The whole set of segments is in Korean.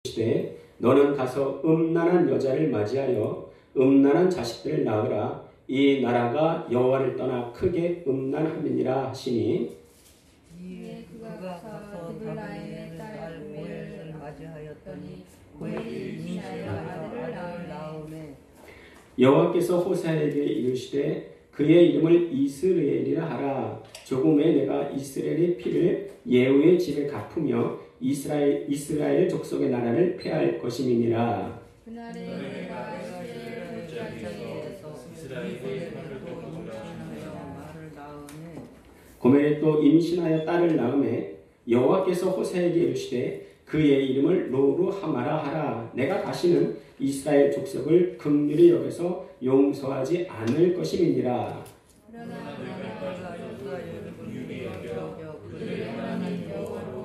이르시되 너는 가서 음란한 여자를 맞이하여 음란한 자식들을 낳으라. 이 나라가 여호와를 떠나 크게 음란함이니라 하시니 이에 그가 가서 드블라임의 딸 고엘을 맞이하였더니 고엘이 임신하여 아들을 낳으매 여호와께서 호세아에게 이르시되 그의 이름을 이스라엘이라 하라. 조금에 내가 이스라엘의 피를 예후의 집에 갚으며 이스라엘 족속의 나라를 폐할 것임이니라. 그날에 내가 이스라엘 족장에서 이스라엘의 또 임신하여 말을 낳으매 고멜이 또 임신하여 딸을 낳으매 여호와께서 호세아에게 이르시되 그의 이름을 로루하마라 하라. 내가 다시는 이스라엘 족속을 긍휼히 여겨서 용서하지 않을 것임이니라. 그러나 내가 이스라엘을 긍휼히 여겨 그들의 하나님 여호와로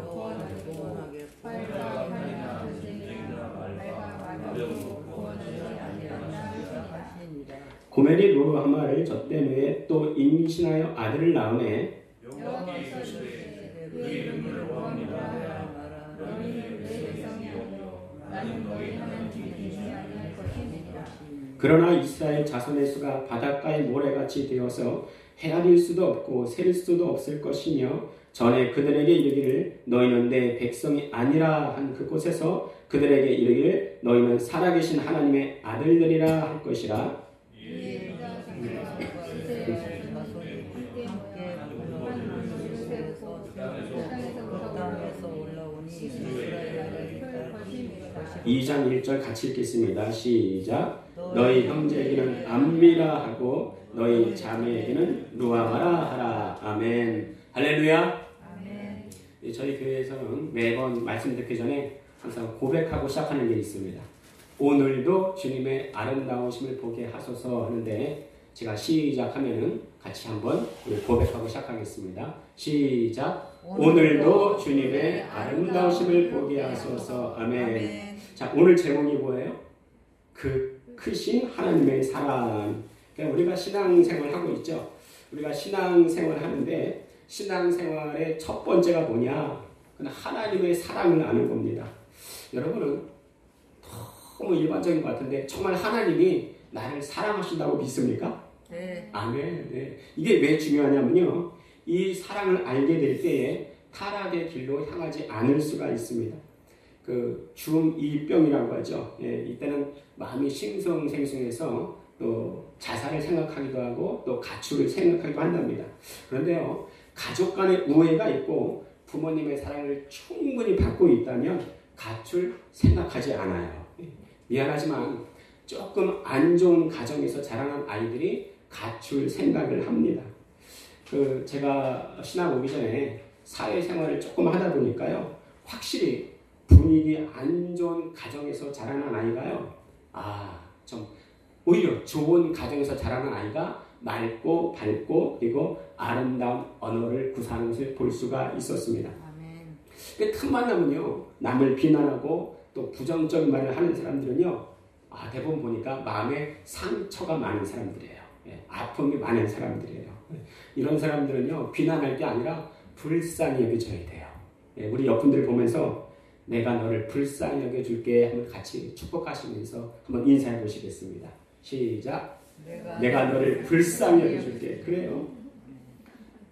구원하게 활과 활이나 전쟁이나 말과 말로 구원하지 아니하리라 하시니라. 고멜이 로루하마를 젖된 후에 또 임신하여 아들을 낳으매 여호와께서 이르시되 그 이름을 로함이라 하라. 너희는 내 백성이요 나는 너희 하나님이 되지 아니할 것이니라. 그러나 이스라엘 자손의 수가 바닷가의 모래같이 되어서 헤아릴 수도 없고 셀 수도 없을 것이며 전에 그들에게 이르기를 너희는 내 백성이 아니라 한 그곳에서 그들에게 이르기를 너희는 살아계신 하나님의 아들들이라 할 것이라. 이에 유다 장로와 이스라엘 자손이 함께 모여 세우고 땅에서 올라오니 이스라엘의 것임이라. 2장 1절 같이 읽겠습니다. 시작. 너희 형제에게는 암미라 하고 너희 자매에게는 루아마라 하라. 아멘. 할렐루야. 아멘. 저희 교회에서는 매번 말씀 듣기 전에 항상 고백하고 시작하는 게 있습니다. 오늘도 주님의 아름다우심을 보게 하소서 하는데 제가 시작하면은 같이 한번 우리 고백하고 시작하겠습니다. 시작. 오늘도 주님의 아름다우심을 보게 하소서. 아멘. 자, 오늘 제목이 뭐예요? 그 크신 하나님의 사랑. 그러니까 우리가 신앙생활 하고 있죠. 우리가 신앙생활 하는데 신앙생활의 첫 번째가 뭐냐? 그건 하나님의 사랑을 아는 겁니다. 여러분은 너무 일반적인 것 같은데 정말 하나님이 나를 사랑하신다고 믿습니까? 네. 아멘. 네. 이게 왜 중요하냐면요. 이 사랑을 알게 될 때에 타락의 길로 향하지 않을 수가 있습니다. 그 중2병이라고 하죠. 예, 이때는 마음이 싱숭생숭해서 또 자살을 생각하기도 하고 또 가출을 생각하기도 한답니다. 그런데요, 가족 간의 우애가 있고 부모님의 사랑을 충분히 받고 있다면 가출 생각하지 않아요. 예, 미안하지만 조금 안 좋은 가정에서 자라난 아이들이 가출 생각을 합니다. 제가 신학 오기 전에 사회생활을 조금 하다 보니까요, 확실히 분위기 안 좋은 가정에서 자라는 아이가요, 좀 오히려 좋은 가정에서 자라는 아이가 맑고 밝고 그리고 아름다운 언어를 구사하는 것을 볼 수가 있었습니다. 아멘. 틈만 나면요, 남을 비난하고 또 부정적인 말을 하는 사람들은요, 대부분 보니까 마음에 상처가 많은 사람들이에요. 예, 아픔이 많은 사람들이에요. 이런 사람들은요, 비난할 게 아니라 불쌍히 여겨줘야 돼요. 예, 우리 옆분들 보면서 내가 너를 불쌍히 여겨줄게 하면 같이 축복하시면서 한번 인사해 보시겠습니다. 시작. 내가 너를 불쌍히 여겨줄게. 그래요?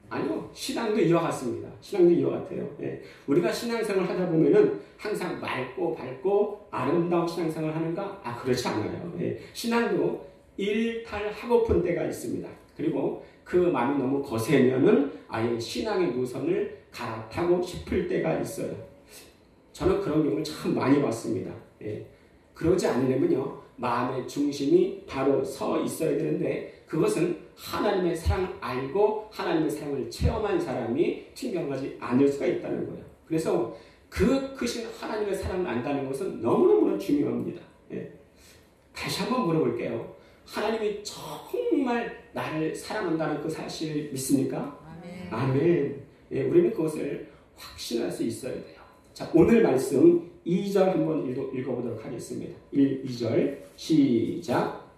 아니요. 신앙도 이와 같습니다. 신앙도 이와 같아요. 예. 우리가 신앙생활 하다 보면은 항상 맑고 밝고 아름다운 신앙생활 하는가? 그렇지 않아요. 예. 신앙도 일탈하고픈 때가 있습니다. 그리고 그 마음이 너무 거세면은 아예 신앙의 노선을 갈아타고 싶을 때가 있어요. 저는 그런 경우를 참 많이 봤습니다. 예. 그러지 않으려면요, 마음의 중심이 바로 서 있어야 되는데 그것은 하나님의 사랑을 알고 하나님의 사랑을 체험한 사람이 팀명하지 않을 수가 있다는 거예요. 그래서 그 크신 하나님의 사랑을 안다는 것은 너무너무 중요합니다. 예. 다시 한번 물어볼게요. 하나님이 정말 나를 사랑한다는 그 사실을 믿습니까? 아멘. 아멘. 예, 우리는 그것을 확신할 수 있어야 돼요. 자, 오늘 말씀 2절 한번 읽어보도록 하겠습니다. 2절 시작.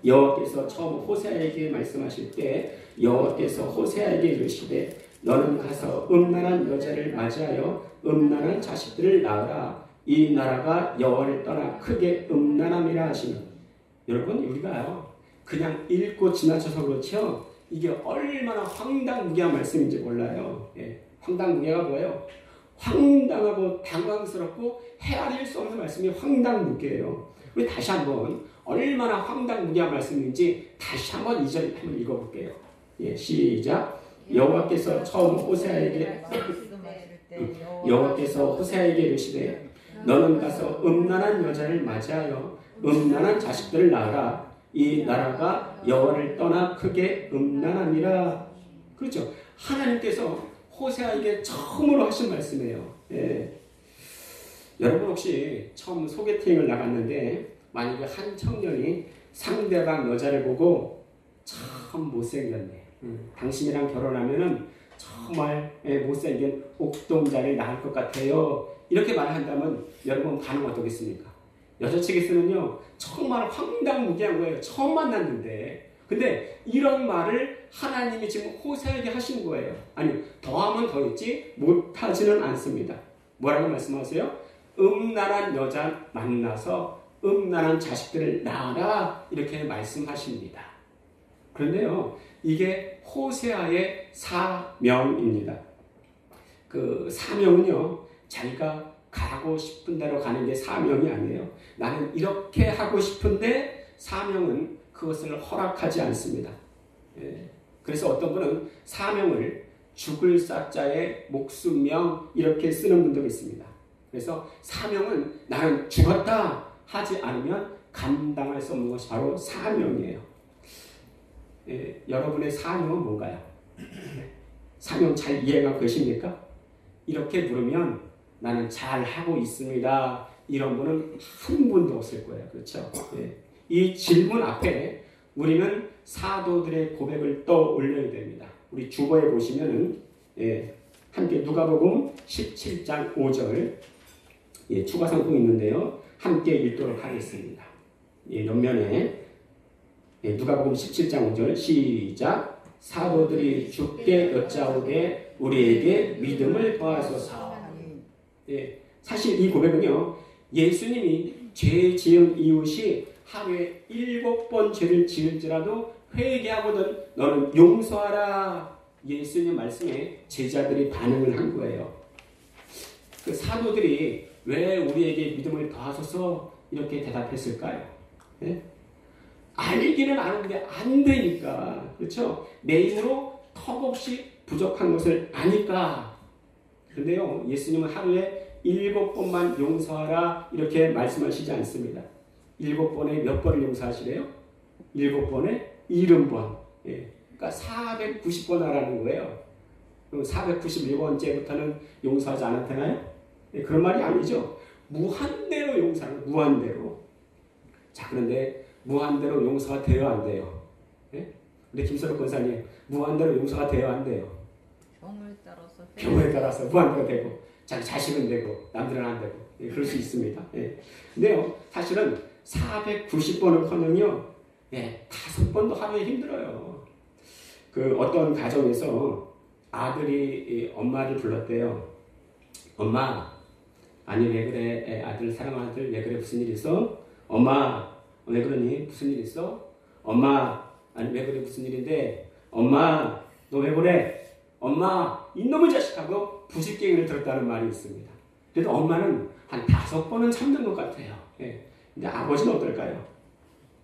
여호와께서 처음 호세아에게 말씀하실 때 여호와께서 호세아에게 이르시되 너는 가서 음란한 여자를 맞이하여 음란한 자식들을 낳으라. 이 나라가 여호와를 떠나 크게 음란함이라 하시는. 여러분 우리가요 그냥 읽고 지나쳐서 그렇죠. 이게 얼마나 황당무계한 말씀인지 몰라요. 예, 황당무계가 뭐예요? 황당하고 당황스럽고 헤아릴 수 없는 말씀이 황당무계예요. 우리 다시 한번 얼마나 황당무계한 말씀인지 다시 한번 2절 한번 읽어볼게요. 예, 시작. 여호와께서 처음 호세아에게 이르시되 너는 가서 음란한 여자를 맞이하여 음란한 자식들을 낳으라. 이 나라가 여호와를 떠나 크게 음란함이라. 그렇죠. 하나님께서 호세아에게 처음으로 하신 말씀이에요. 예. 여러분 혹시 처음 소개팅을 나갔는데 만약에 한 청년이 상대방 여자를 보고 참 못생겼네. 당신이랑 결혼하면은 정말 못생긴 옥동자를 낳을 것 같아요. 이렇게 말한다면 여러분 반응 어떻겠습니까? 여자 측에서는요 정말 황당무계한 거예요. 처음 만났는데. 근데 이런 말을 하나님이 지금 호세아에게 하신 거예요. 아니 더하면 더했지 못하지는 않습니다. 뭐라고 말씀하세요? 음란한 여자 만나서 음란한 자식들을 낳아라 이렇게 말씀하십니다. 그런데요 이게 호세아의 사명입니다. 그 사명은요 자기가 가고 싶은 대로 가는 게 사명이 아니에요. 나는 이렇게 하고 싶은데 사명은 그것을 허락하지 않습니다. 예. 그래서 어떤 분은 사명을 죽을 사자의 목숨명 이렇게 쓰는 분도 있습니다. 그래서 사명은 나는 죽었다 하지 않으면 감당할 수 없는 것이 바로 사명이에요. 예. 여러분의 사명은 뭔가요? 사명 잘 이해가 되십니까? 이렇게 물으면 나는 잘 하고 있습니다. 이런 분은 한 분도 없을 거예요. 그렇죠? 예. 이 질문 앞에 우리는 사도들의 고백을 떠올려야 됩니다. 우리 주보에 보시면은 함께 누가복음 17장 5절 추가 상품이 있는데요. 함께 읽도록 하겠습니다. 옆면에 누가복음 17장 5절 시작. 사도들이 주께 여짜오되 우리에게 믿음을 더하소서. 사실 이 고백은요. 예수님이 죄 지은 이웃이 하루에 7번 죄를 지을지라도 회개하거든 너는 용서하라. 예수님 말씀에 제자들이 반응을 한 거예요. 그 사도들이 왜 우리에게 믿음을 더하소서 이렇게 대답했을까요? 네? 알기는 아는데 안 되니까. 그렇죠? 내 힘으로 턱없이 부족한 것을 아니까. 그런데요 예수님은 하루에 7번만 용서하라 이렇게 말씀하시지 않습니다. 7번에 몇 번을 용서하시래요? 7번에 70번. 그러니까 490번 하라는 거예요. 그럼 491번째부터는 용서하지 않았나요? 그런 말이 아니죠. 무한대로 용서하는 무한대로. 자 그런데 무한대로 용서가 돼요 안 돼요? 근데 김선욱 권사님 무한대로 용서가 돼요 안 돼요? 경우에 따라서 무한대로 되고 자기 자식은 되고 남들은 안 되고 그럴 수 있습니다. 근데요 사실은 490번은커녕요 5번도 하루에 힘들어요. 그 어떤 가정에서 아들이 엄마를 불렀대요. 엄마 아니 왜 그래 아들 사랑하는 아들 왜 그래 무슨 일 있어? 엄마 왜 그러니 무슨 일 있어? 엄마 아니 왜 그래 무슨 일인데? 엄마 너 왜 그래? 엄마 이놈의 자식하고 부식갱이를 들었다는 말이 있습니다. 그래도 엄마는 한 5번은 참는 것 같아요. 근데 아버지는 어떨까요?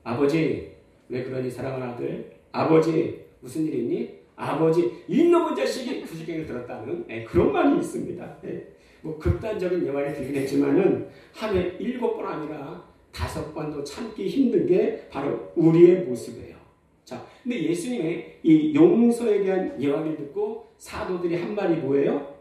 아버지 왜 그러니 사랑하는 아들? 아버지 무슨 일 있니? 아버지 이놈의 자식이 부식갱이를 들었다는 그런 말이 있습니다. 뭐 극단적인 예화를 들긴 했지만은 하루에 7번 아니라 5번도 참기 힘든 게 바로 우리의 모습이에요. 자, 근데 예수님의 이 용서에 대한 예화를 듣고 사도들이 한 말이 뭐예요?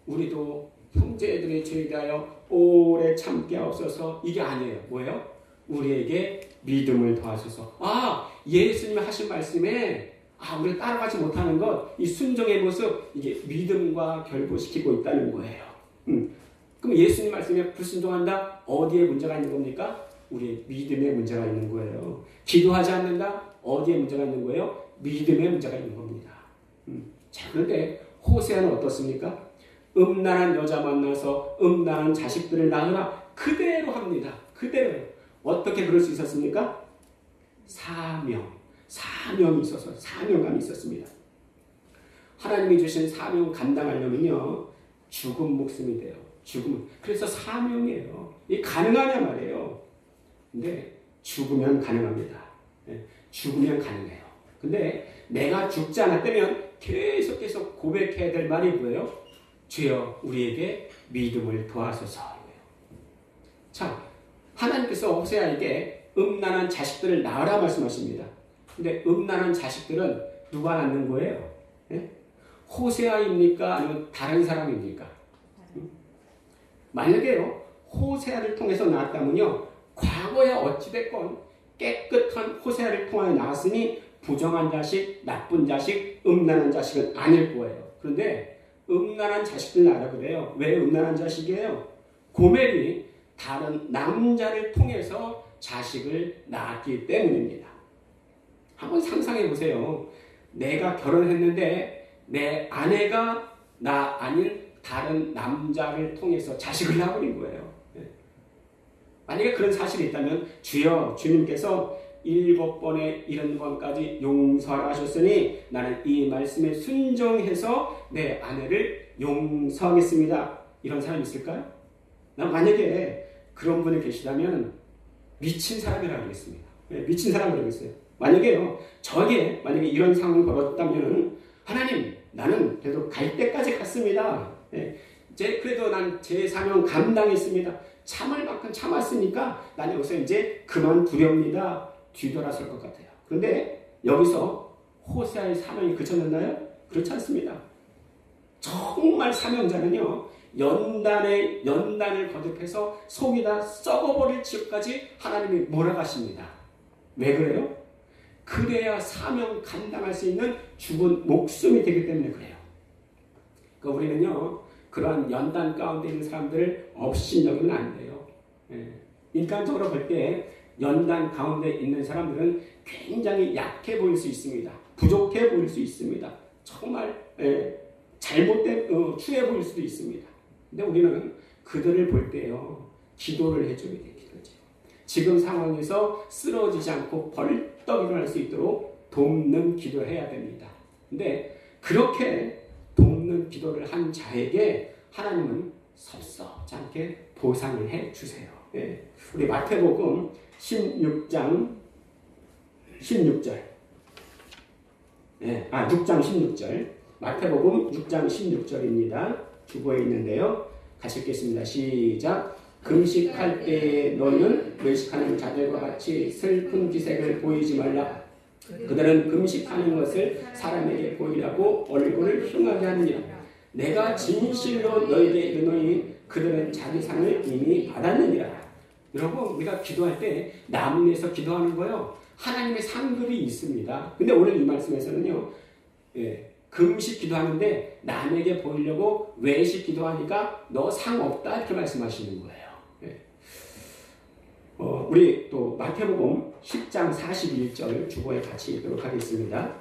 우리도 형제들의 죄에 대하여 오래 참게 하옵소서. 이게 아니에요. 뭐예요? 우리에게 믿음을 더하소서. 아, 예수님이 하신 말씀에 우리가 따라가지 못하는 것, 이 순종의 모습, 이게 믿음과 결부시키고 있다는 거예요. 그럼 예수님 말씀에 불순종한다? 어디에 문제가 있는 겁니까? 우리의 믿음에 문제가 있는 거예요. 기도하지 않는다? 어디에 문제가 있는 거예요? 믿음에 문제가 있는 겁니다. 자, 그런데 호세아는 어떻습니까? 음란한 여자 만나서 음란한 자식들을 낳으라. 그대로 합니다. 그대로요. 어떻게 그럴 수 있었습니까? 사명이 있어서 사명감이 있었습니다. 하나님이 주신 사명 감당하려면요, 죽은 목숨이 돼요. 죽음. 그래서 사명이에요. 이게 가능하냐 말이에요. 근데 죽으면 가능합니다. 죽으면 가능해요. 근데 내가 죽지 않았다면 계속 고백해야 될 말이 뭐예요? 주여 우리에게 믿음을 더하소서. 자, 하나님께서 호세아에게 음란한 자식들을 낳으라 말씀하십니다. 근데 음란한 자식들은 누가 낳는 거예요? 호세아입니까? 아니면 다른 사람입니까? 만약에요, 호세아를 통해서 낳았다면요, 과거에 어찌됐건 깨끗한 호세아를 통하여 낳았으니 부정한 자식, 나쁜 자식, 음란한 자식은 아닐 거예요. 그런데 음란한 자식들 낳으라 그래요. 왜 음란한 자식이에요? 고멜이 다른 남자를 통해서 자식을 낳았기 때문입니다. 한번 상상해 보세요. 내가 결혼했는데 내 아내가 나 아닌 다른 남자를 통해서 자식을 낳아버린 거예요. 만약에 그런 사실이 있다면 주여 주님께서 7번에 70번까지 용서하라 하셨으니 나는 이 말씀에 순종해서 내 아내를 용서하겠습니다. 이런 사람이 있을까요? 난 만약에 그런 분이 계시다면 미친 사람이라고 하겠습니다. 미친 사람이라고 하겠어요. 만약에요, 저에게 만약에 이런 상황이 벌어졌다면 하나님, 나는 그래도 갈 때까지 갔습니다. 그래도 난 제 사명 감당했습니다. 참을 만큼 참았으니까 난 여기서 이제 그만두렵니다. 뒤돌아설 것 같아요. 그런데 여기서 호세아의 사명이 그쳐졌나요? 그렇지 않습니다. 정말 사명자는요, 연단을 거듭해서 속이 다 썩어버릴 지역까지 하나님이 몰아가십니다. 왜 그래요? 그래야 사명 감당할 수 있는 죽은 목숨이 되기 때문에 그래요. 그러니까 우리는요, 그러한 연단 가운데 있는 사람들을 업신여기면 안 돼요. 인간적으로 볼 때 연단 가운데 있는 사람들은 굉장히 약해 보일 수 있습니다. 부족해 보일 수 있습니다. 정말 잘못된 추해 보일 수도 있습니다. 근데 우리는 그들을 볼 때요, 기도를 해줘야 돼요. 기도죠. 지금 상황에서 쓰러지지 않고 벌떡 일어날 수 있도록 돕는 기도를 해야 됩니다. 근데 그렇게 돕는 기도를 한 자에게 하나님은 섭섭지 않게 보상을 해 주세요. 우리 마태복음 16장 16절. 6장 16절. 마태복음 6장 16절입니다. 주보에 있는데요. 같이 읽겠습니다. 시작. 금식할 때에 너는 외식하는 자들과 같이 슬픈 기색을 보이지 말라. 그들은 금식하는 것을 사람에게 보이라고 얼굴을 흉하게 하느니라. 내가 진실로 너에게 이르노니 그들은 자기 상을 이미 받았느니라. 여러분, 우리가 기도할 때 남을 위해서 기도하는 거요, 하나님의 상급이 있습니다. 근데 오늘 이 말씀에서는요, 금식 기도하는데 남에게 보이려고 외식 기도하니까 너 상 없다 이렇게 말씀하시는 거예요. 우리 또 마태복음 10장 41절 주보에 같이 읽도록 하겠습니다.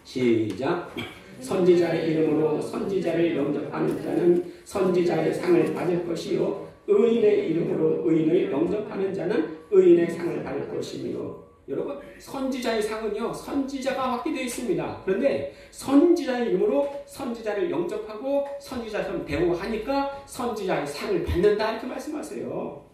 시작. 선지자의 이름으로 선지자를 영접하는 자는 선지자의 상을 받을 것이요, 의인의 이름으로 의인을 영접하는 자는 의인의 상을 받을 것이며. 여러분, 선지자의 상은요, 선지자가 받게 되어 있습니다. 그런데 선지자의 이름으로 선지자를 영접하고 선지자처럼 대우하니까 선지자의 상을 받는다 이렇게 말씀하세요.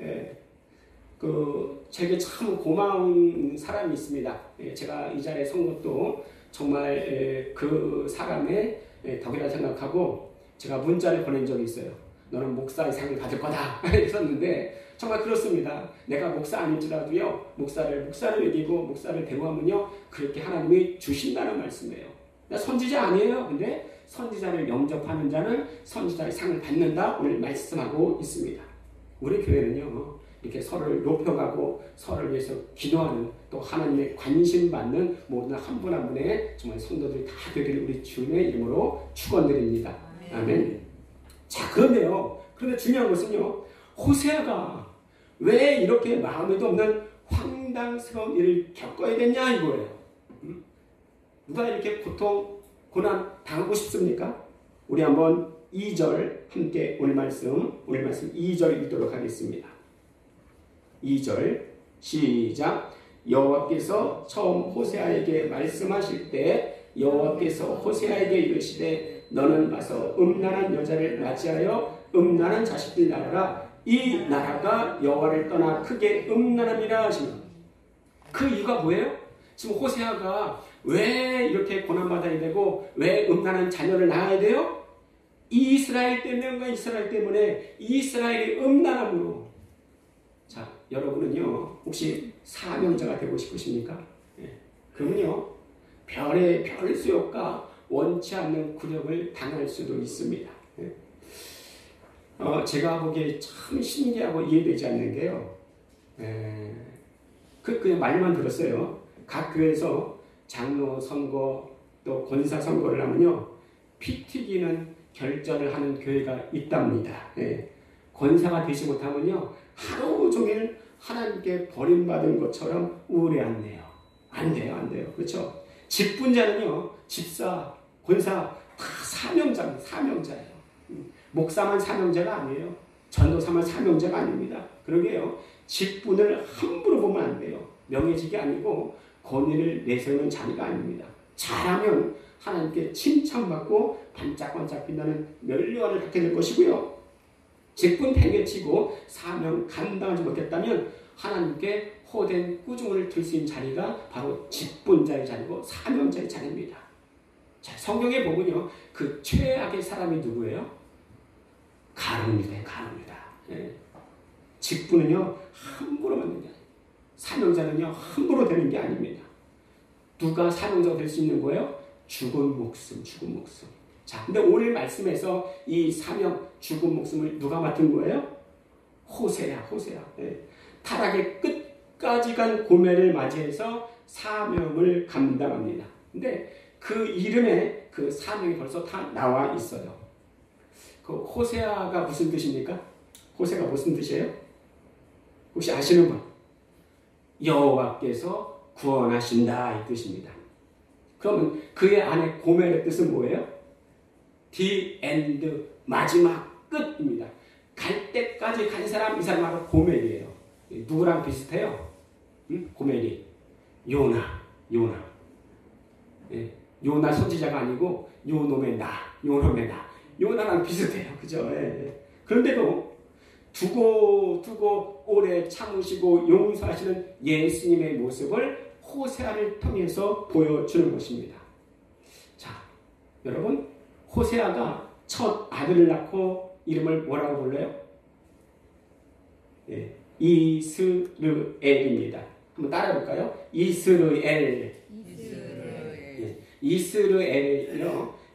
제게 참 고마운 사람이 있습니다. 제가 이 자리에 선 것도 정말 그 사람의 덕이라 생각하고 제가 문자를 보낸 적이 있어요. 너는 목사의 상을 받을 거다 했었는데 정말 그렇습니다. 내가 목사 아닐지라도요, 목사를 여기고 목사를 대우하면요, 그렇게 하나님이 주신다는 말씀이에요. 나 선지자 아니에요. 근데 선지자를 영접하는 자는 선지자의 상을 받는다 오늘 말씀하고 있습니다. 우리 교회는요, 이렇게 서로를 높여가고 서로를 위해서 기도하는, 또 하나님의 관심받는 모든 한 분 한 분의 정말 성도들이 다 되기를 우리 주님의 이름으로 축원드립니다. 아멘. 자, 그런데 중요한 것은요, 호세아가 왜 이렇게 마음에도 없는 황당스러운 일을 겪어야 됐냐 이거예요. 누가 이렇게 고통, 고난 당하고 싶습니까? 우리 한번 2절 함께 오늘 말씀 2절 읽도록 하겠습니다. 2절 시작. 여호와께서 처음 호세아에게 말씀하실 때 여호와께서 호세아에게 이르시되 너는 가서 음란한 여자를 맞이하여 음란한 자식들 낳아라. 이 나라가 여호와를 떠나 크게 음란함이라 하시며. 그 이유가 뭐예요? 지금 호세아가 왜 이렇게 고난받아야 되고 왜 음란한 자녀를 낳아야 돼요? 이스라엘 때문에 이스라엘의 음란함으로. 자, 여러분은요 혹시 사명자가 되고 싶으십니까? 그러면요 별의 별 수욕과 원치 않는 굴욕을 당할 수도 있습니다. 제가 보기에 참 신기하고 이해되지 않는 게요. 그냥 말만 들었어요. 각 교회에서 장로 선거 또 권사 선거를 하면요 피 튀기는 결전을 하는 교회가 있답니다. 권사가 되지 못하면요 하루 종일 하나님께 버림받은 것처럼 우울해한대요. 안 돼요. 그렇죠? 직분자는요 집사, 권사 다 사명자예요. 목사만 사명자가 아니에요. 전도사만 사명자가 아닙니다. 그러게요. 직분을 함부로 보면 안 돼요. 명예직이 아니고 권위를 내세우는 자리가 아닙니다. 잘하면 하나님께 칭찬받고 반짝반짝 빛나는 면류관을 갖게 될 것이고요. 직분 팽개치고 사명 감당하지 못했다면 하나님께 호된 꾸중을 들 수 있는 자리가 바로 직분자의 자리고 사명자의 자리입니다. 자, 성경에 보면요 그 최악의 사람이 누구예요? 가룟니다. 직분은요 함부로 받는 게 아니에요. 사명자는요 함부로 되는 게 아닙니다. 누가 사명자가 될 수 있는 거예요? 죽은 목숨. 자, 근데 오늘 말씀에서 이 사명 죽은 목숨을 누가 맡은 거예요? 호세야. 타락의 끝까지 간 고멜을 맞이해서 사명을 감당합니다. 근데 그 이름에 그 사명이 벌써 다 나와 있어요. 그 호세아가 무슨 뜻입니까? 호세가 무슨 뜻이에요? 혹시 아시는 분? 여호와께서 구원하신다 이 뜻입니다. 그러면 그의 안에 고멜의 뜻은 뭐예요? The end, 마지막 끝입니다. 갈 때까지 간 사람, 이 사람 바로 고멜이에요. 누구랑 비슷해요? 고멜이 요나. 요나 선지자가 아니고 요놈의 나. 요나랑 비슷해요. 그죠? 그런데도 두고 오래 참으시고 용서하시는 예수님의 모습을 호세아를 통해서 보여주는 것입니다. 자, 여러분, 호세아가 첫 아들을 낳고 이름을 뭐라고 불러요? 이스르엘입니다. 한번 따라해볼까요? 이스르엘이요.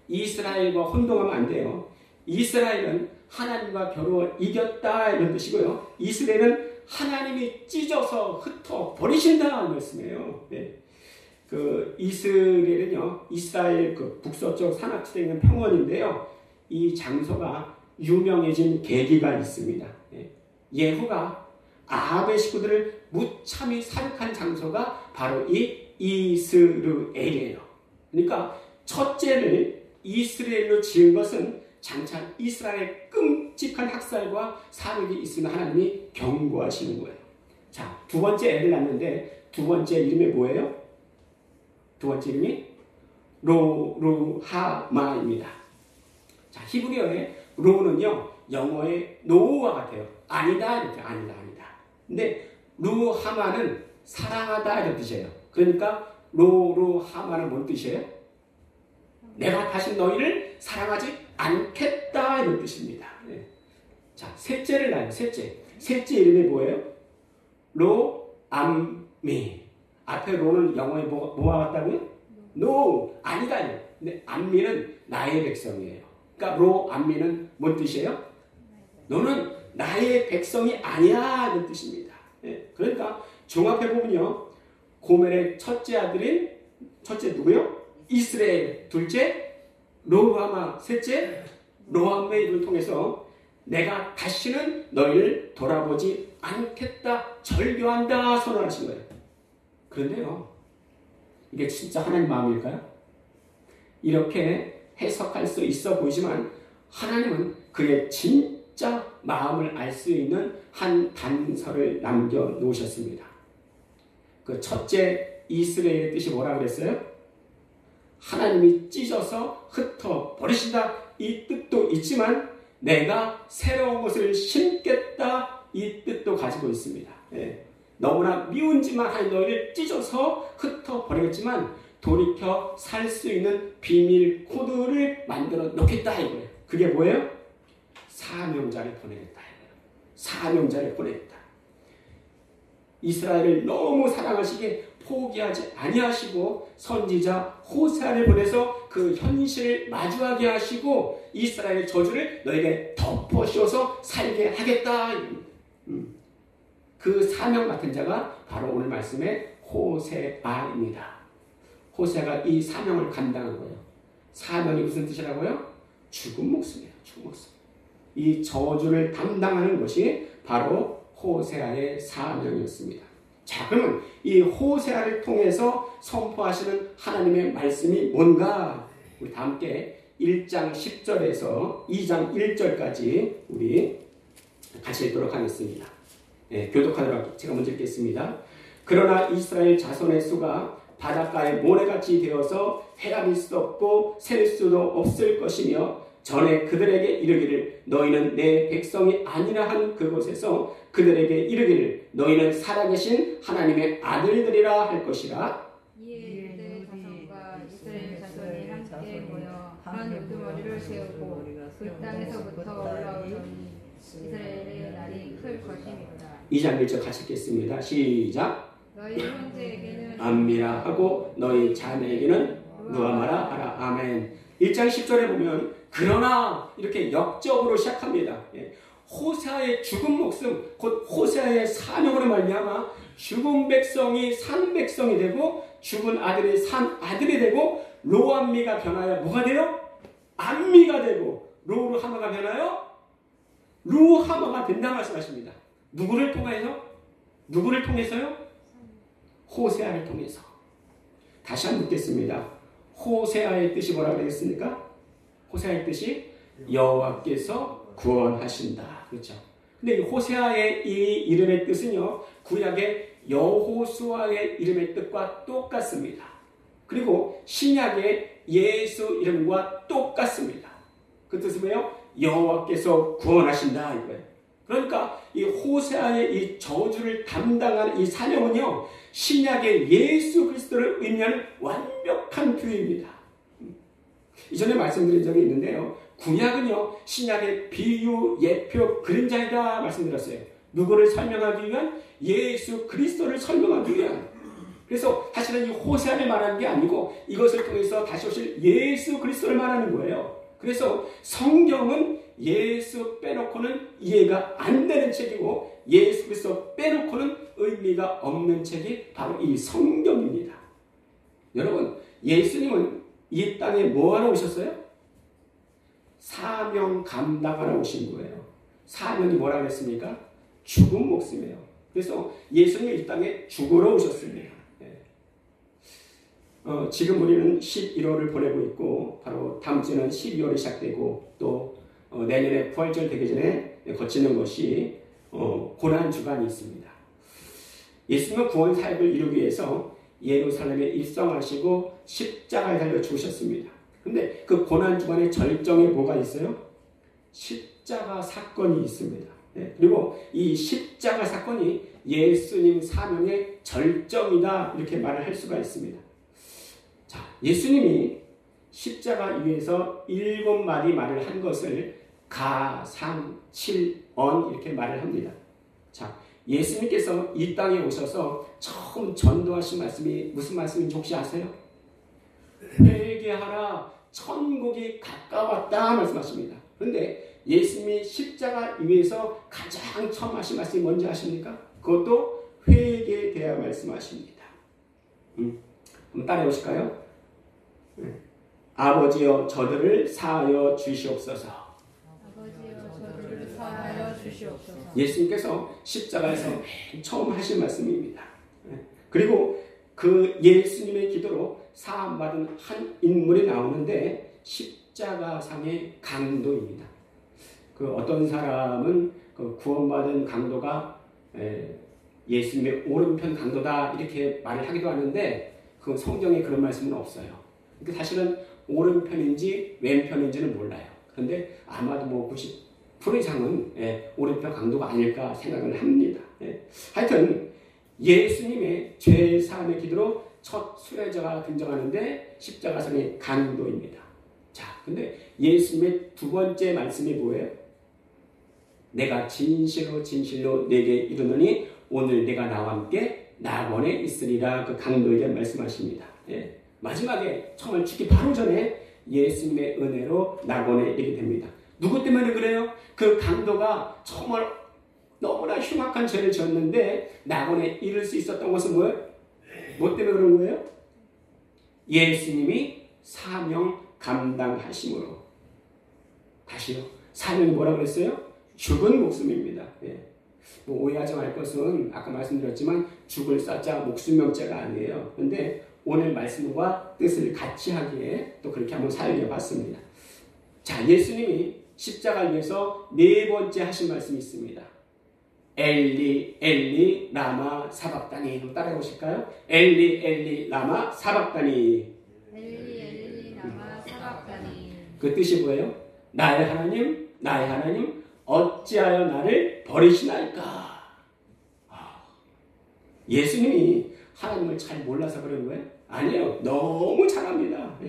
이스라엘과 혼동하면 안 돼요. 이스라엘은 하나님과 겨루어 이겼다 이런 뜻이고요. 이스라엘은 하나님이 찢어서 흩어 버리신다는 말씀이에요. 그 이스라엘은요, 이스라엘 그 북서쪽 산악지대에 있는 평원인데요. 이 장소가 유명해진 계기가 있습니다. 예후가 아합의 식구들을 무참히 사육한 장소가 바로 이 이스르엘이에요. 그러니까 첫째를 이스라엘로 지은 것은 장차 이스라엘의 끔찍한 학살과 사륙이 있으면 하나님이 경고하시는 거예요. 자, 두 번째 애를 낳는데 두 번째 이름이 뭐예요? 두 번째 이름이 로루하마입니다. 자, 히브리어의 로는요 영어의 노우와 같아요. 아니다 이렇게 아니다. 근데 루하마는 사랑하다 이런 뜻이에요. 그러니까 로루하마는 뭔 뜻이에요? 내가 다시 너희를 사랑하지 않겠다 이런 뜻입니다. 자, 셋째를 낳아요. 셋째 이름이 뭐예요? 로암미. 앞에 로는 영어에 뭐와 같다고요? 노, 아니다. 근데 암미는 나의 백성이에요. 그러니까 로암미는 뭔 뜻이에요? 너는 나의 백성이 아니야 이런 뜻입니다. 그러니까 종합해보면요, 고멜의 첫째 아들인 첫째 누구요? 이스라엘, 둘째 로루하마, 셋째 로암미를 통해서 내가 다시는 너희를 돌아보지 않겠다, 절교한다 선언하신 거예요. 그런데요, 이게 진짜 하나님 마음일까요? 이렇게 해석할 수 있어 보이지만 하나님은 그의 진짜 마음을 알 수 있는 한 단서를 남겨놓으셨습니다. 그 첫째 이스라엘의 뜻이 뭐라 그랬어요? 하나님이 찢어서 흩어버리신다, 이 뜻도 있지만 내가 새로운 것을 심겠다, 이 뜻도 가지고 있습니다. 예. 너무나 미운지만 하니 너희를 찢어서 흩어버리겠지만 돌이켜 살 수 있는 비밀 코드를 만들어 놓겠다 이거예요. 그게 뭐예요? 사명자를 보내겠다 이거예요. 사명자를 보내겠다. 이스라엘을 너무 사랑하시기에 포기하지 아니하시고 선지자 호세아를 보내서 그 현실을 마주하게 하시고 이스라엘의 저주를 너에게 덮어씌워서 살게 하겠다. 그 사명 맡은 자가 바로 오늘 말씀의 호세아입니다. 호세아가 이 사명을 감당한 거예요. 사명이 무슨 뜻이라고요? 죽은 목숨이에요. 죽은 목숨. 이 저주를 담당하는 것이 바로 호세아의 사명이었습니다. 자, 그러면 이 호세아를 통해서 선포하시는 하나님의 말씀이 뭔가 우리 다 함께 1장 10절에서 2장 1절까지 우리 같이 읽도록 하겠습니다. 네, 교독하도록 제가 먼저 읽겠습니다. 그러나 이스라엘 자손의 수가 바닷가의 모래같이 되어서 헤아릴 수도 없고 셀 수도 없을 것이며 전에 그들에게 이르기를 너희는 내 백성이 아니라 한 그곳에서 그들에게 이르기를 너희는 살아계신 하나님의 아들들이라 할 것이라. 이에 내 자손과 이스라엘 자손이 함께 모여 한 우두머리를 세우고 그 땅에서부터 올라오더니 이스라엘의 날이 클 것입니다. 2장 1절 같이 읽겠습니다. 시작. 너희 형제에게는 암미라 하고 너희 자매에게는 누아마라 하라. 아멘. 1장 10절에 보면 그러나 이렇게 역적으로 시작합니다. 호세아의 죽은 목숨, 곧 호세아의 사명으로 말미암아 죽은 백성이 산 백성이 되고 죽은 아들이 산 아들이 되고 로암미가 변하여 뭐가 돼요? 암미가 되고 로루하마가 변하여 루하마가 된다 말씀하십니다. 누구를 통해서? 누구를 통해서요? 호세아를 통해서. 다시 한번 묻겠습니다. 호세아의 뜻이 뭐라고 되겠습니까? 호세아의 뜻이 여호와께서 구원하신다. 그렇죠? 근데 이 호세아의 이 이름의 뜻은요, 구약의 여호수아의 이름의 뜻과 똑같습니다. 그리고 신약의 예수 이름과 똑같습니다. 그 뜻은 뭐예요? 여호와께서 구원하신다 이거예요. 그러니까 이 호세아의 이 저주를 담당하는 이 사명은요, 신약의 예수 그리스도를 의미하는 완벽한 비유입니다. 이전에 말씀드린 적이 있는데요, 구약은요 신약의 비유, 예표, 그림자이다 말씀드렸어요. 누구를 설명하기 위한? 예수 그리스도를 설명하기 위한. 그래서 사실은 이 호세아를 말하는 게 아니고 이것을 통해서 다시 오실 예수 그리스도를 말하는 거예요. 그래서 성경은 예수 빼놓고는 이해가 안 되는 책이고 예수 그리스도 빼놓고는 의미가 없는 책이 바로 이 성경입니다. 여러분, 예수님은 이 땅에 뭐하러 오셨어요? 사명 감당하러 오신 거예요. 사명이 뭐라고 했습니까? 죽은 목숨이에요. 그래서 예수님이 이 땅에 죽으러 오셨습니다. 지금 우리는 11월을 보내고 있고 바로 다음 주는 12월이 시작되고 또 내년에 부활절 되기 전에 거치는 것이 고난주간이 있습니다. 예수님은 구원 사역을 이루기 위해서 예루살렘에 입성하시고 십자가에 달려 죽으셨습니다. 근데 그 고난주간의 절정에 뭐가 있어요? 십자가 사건이 있습니다. 그리고 이 십자가 사건이 예수님 사명의 절정이다 이렇게 말을 할 수가 있습니다. 자, 예수님이 십자가 위에서 7마디 말을 한 것을 가상칠언 이렇게 말을 합니다. 자, 예수님께서 이 땅에 오셔서 처음 전도하신 말씀이 무슨 말씀인지 혹시 아세요? 회개하라, 천국이 가까웠다 말씀하십니다. 그런데 예수님이 십자가 위에서 가장 처음 하신 말씀이 뭔지 아십니까? 그것도 회개에 대하여 말씀하십니다. 한번 따라해 보실까요? 아버지여 저들을 사하여 주시옵소서. 아버지여 저들을 사하여 주시옵소서. 예수님께서 십자가에서 맨 처음 하신 말씀입니다. 그리고 그 예수님의 기도로 사함받은 한 인물이 나오는데 십자가상의 강도입니다. 그 어떤 사람은 그 구원받은 강도가 예수님의 오른편 강도다 이렇게 말을 하기도 하는데 그 성경에 그런 말씀은 없어요. 그러니까 사실은 오른편인지 왼편인지는 몰라요. 그런데 아마도 뭐 90% 이상은 오른편 강도가 아닐까 생각을 합니다. 하여튼 예수님의 죄 사함의 기도로 첫 순례자가 등장하는데 십자가상의 강도입니다. 자, 근데 예수님의 두 번째 말씀이 뭐예요? 내가 진실로 진실로 내게 이르노니 오늘 내가 나와 함께 낙원에 있으리라 그 강도에게 말씀하십니다. 마지막에 정말 죽기 바로 전에 예수님의 은혜로 낙원에 이르게 됩니다. 누구 때문에 그래요? 그 강도가 정말 너무나 흉악한 죄를 지었는데 낙원에 이를 수 있었던 것은 뭐예요? 뭐 때문에 그런 거예요? 예수님이 사명 감당하심으로. 다시요. 사명이 뭐라고 그랬어요? 죽은 목숨입니다. 뭐 오해하지 말 것은 아까 말씀드렸지만 죽을 사자 목숨명자가 아니에요. 그런데 오늘 말씀과 뜻을 같이 하기에 또 그렇게 한번 사용해 봤습니다. 자, 예수님이 십자가를 위해서 네 번째 하신 말씀이 있습니다. 엘리 엘리 라마 사박다니. 한번 따라해 보실까요? 엘리 엘리 라마 사박다니. 엘리 엘리 라마 사박다니. 그 뜻이 뭐예요? 나의 하나님 나의 하나님 어찌하여 나를 버리시나이까. 예수님이 하나님을 잘 몰라서 그런 거예요? 아니에요. 너무 잘합니다.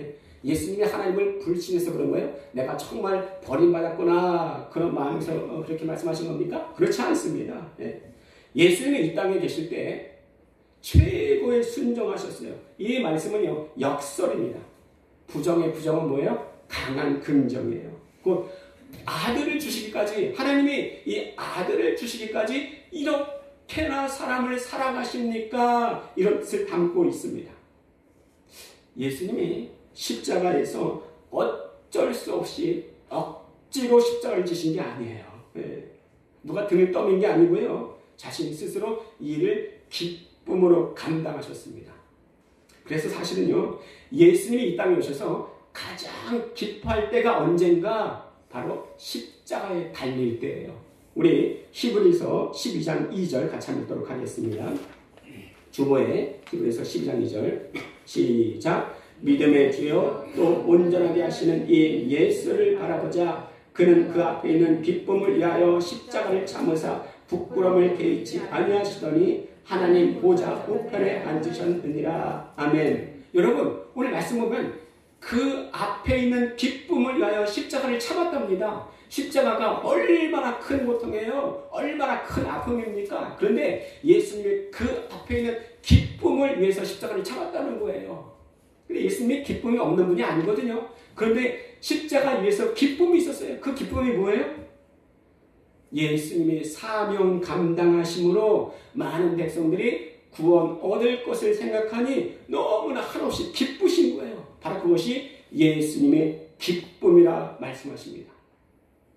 예수님이 하나님을 불신해서 그런 거예요? 내가 정말 버림받았구나 그런 마음에서 그렇게 말씀하신 겁니까? 그렇지 않습니다. 예수님이 이 땅에 계실 때 최고의 순종하셨어요. 이 말씀은요 역설입니다. 부정의 부정은 뭐예요? 강한 긍정이에요. 그 아들을 주시기까지 하나님이 이 아들을 주시기까지 이렇게나 사람을 사랑하십니까? 이런 뜻을 담고 있습니다. 예수님이 십자가에서 어쩔 수 없이 억지로 십자가를 지신 게 아니에요. 누가 등을 떠민 게 아니고요. 자신 스스로 이 일을 기쁨으로 감당하셨습니다. 그래서 사실은요. 예수님이 이 땅에 오셔서 가장 기뻐할 때가 언젠가 바로 십자가에 달릴 때예요. 우리 히브리서 12장 2절 같이 한번 읽도록 하겠습니다. 주보에 히브리서 12장 2절 시작. 믿음의 주여 또 온전하게 하시는 이 예수를 바라보자. 그는 그 앞에 있는 기쁨을 위하여 십자가를 참으사 부끄러움을 개의치 아니하시더니 하나님 보좌 우편에 앉으셨느니라. 아멘. 여러분 오늘 말씀 보면 그 앞에 있는 기쁨을 위하여 십자가를 참았답니다. 십자가가 얼마나 큰 고통이에요. 얼마나 큰 아픔입니까? 그런데 예수님이 그 앞에 있는 기쁨을 위해서 십자가를 참았다는 거예요. 근데 예수님이 기쁨이 없는 분이 아니거든요. 그런데 십자가 위에서 기쁨이 있었어요. 그 기쁨이 뭐예요? 예수님이 사명 감당하심으로 많은 백성들이 구원 얻을 것을 생각하니 너무나 한없이 기쁘신 거예요. 바로 그것이 예수님의 기쁨이라 말씀하십니다.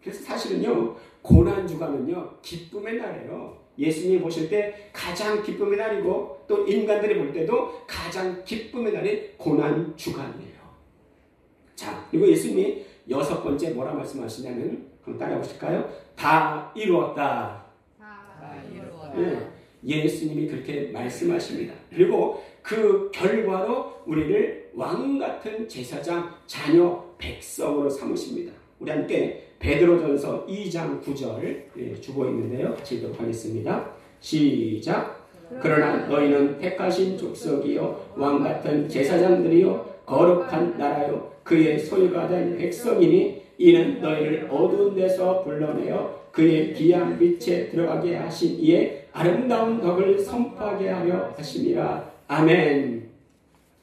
그래서 사실은요, 고난주간은요, 기쁨의 날이에요. 예수님이 보실 때 가장 기쁨의 날이고 또 인간들이 볼 때도 가장 기쁨의 날이 고난주간이에요. 자, 그리고 예수님이 여섯 번째 뭐라 말씀하시냐면 한번 따라해 보실까요? 다 이루었다. 다 이루었다. 네, 예수님이 그렇게 말씀하십니다. 그리고 그 결과로 우리를 왕같은 제사장, 자녀, 백성으로 삼으십니다. 우리 함께 베드로전서 2장 9절 주고 있는데요. 같이 읽도록 하겠습니다. 시작. 그러나 너희는 택하신 족속이요 왕같은 제사장들이요 거룩한 나라요 그의 소유가 된 백성이니 이는 너희를 어두운 데서 불러내어 그의 귀한 빛에 들어가게 하신 이의 아름다운 덕을 선포하게 하려 하심이라. 아멘.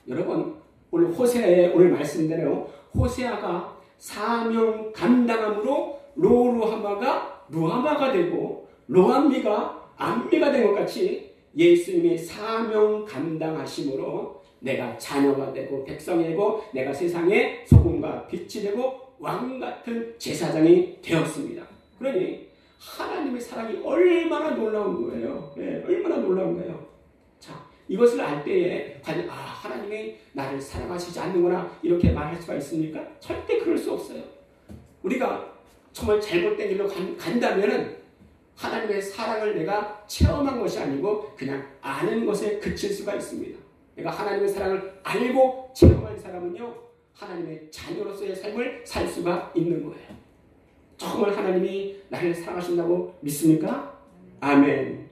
여러분 오늘 호세아의 오늘 말씀대로 호세아가 사명 감당함으로 로루하마가 루하마가 되고 로암미가 암미가 된 것 같이 예수님이 사명 감당하심으로 내가 자녀가 되고 백성이 되고 내가 세상에 소금과 빛이 되고 왕같은 제사장이 되었습니다. 그러니 하나님의 사랑이 얼마나 놀라운 거예요. 네, 얼마나 놀라운 거예요. 자, 이것을 알 때에 과연 하나님이 나를 사랑하시지 않는구나 이렇게 말할 수가 있습니까? 절대 그럴 수 없어요. 우리가 정말 잘못된 길로 간다면은 하나님의 사랑을 내가 체험한 것이 아니고 그냥 아는 것에 그칠 수가 있습니다. 내가 하나님의 사랑을 알고 체험한 사람은요, 하나님의 자녀로서의 삶을 살 수가 있는 거예요. 정말 하나님이 나를 사랑하신다고 믿습니까? 아멘.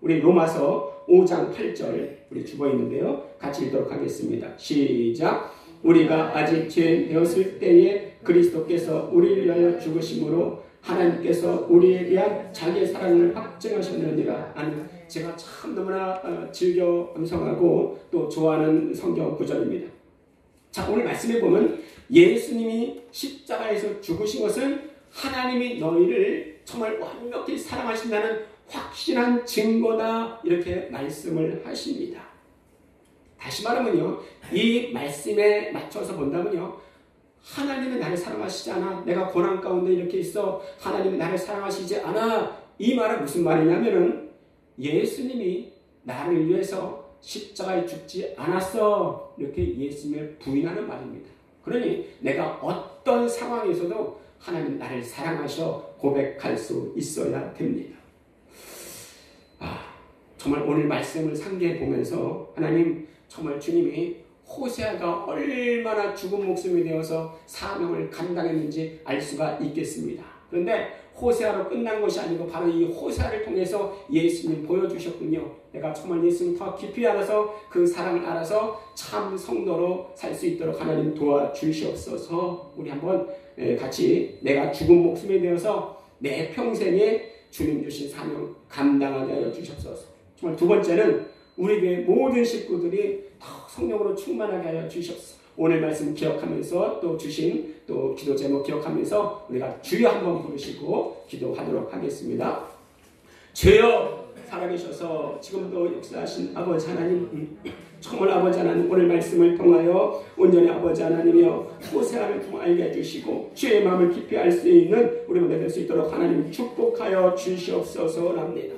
우리 로마서 5장 8절 우리 죽어 있는데요. 같이 읽도록 하겠습니다. 시작. 우리가 아직 죄 되었을 때에 그리스도께서 우리를 위하여 죽으심으로 하나님께서 우리에 대한 자기의 사랑을 확증하셨느니라. 아멘. 제가 참 너무나 즐겨 암송하고 또 좋아하는 성경 구절입니다. 자, 오늘 말씀해 보면 예수님이 십자가에서 죽으신 것은 하나님이 너희를 정말 완벽히 사랑하신다는 확실한 증거다 이렇게 말씀을 하십니다. 다시 말하면요, 이 말씀에 맞춰서 본다면요, 하나님은 나를 사랑하시지 않아. 내가 고난 가운데 이렇게 있어. 하나님은 나를 사랑하시지 않아. 이 말은 무슨 말이냐면은 예수님이 나를 위해서 십자가에 죽지 않았어. 이렇게 예수님을 부인하는 말입니다. 그러니 내가 어떤 상황에서도 하나님 나를 사랑하셔 고백할 수 있어야 됩니다. 정말 오늘 말씀을 상기해 보면서 하나님 정말 주님이 호세아가 얼마나 죽은 목숨이 되어서 사명을 감당했는지 알 수가 있겠습니다. 그런데 호세아로 끝난 것이 아니고 바로 이 호세아를 통해서 예수님 보여주셨군요. 내가 정말 예수님 더 깊이 알아서 그 사랑을 알아서 참 성도로 살 수 있도록 하나님 도와주시옵소서. 우리 한번 같이 내가 죽은 목숨이 되어서 내 평생에 주님 주신 사명 감당하게 하여 주시옵소서. 정말 두 번째는 우리 교회 모든 식구들이 더 성령으로 충만하게 하여 주시옵소서. 오늘 말씀 기억하면서 또 주신 또 기도 제목 기억하면서 우리가 주여 한번 부르시고 기도하도록 하겠습니다. 주여 살아계셔서 지금도 역사하신 아버지 하나님, 정말 아버지 하나님 오늘 말씀을 통하여 온전히 아버지 하나님이여 호세아를 통 알게 해주시고 주의 마음을 깊이 알 수 있는 우리 모두 될 수 있도록 하나님 축복하여 주시옵소서랍니다.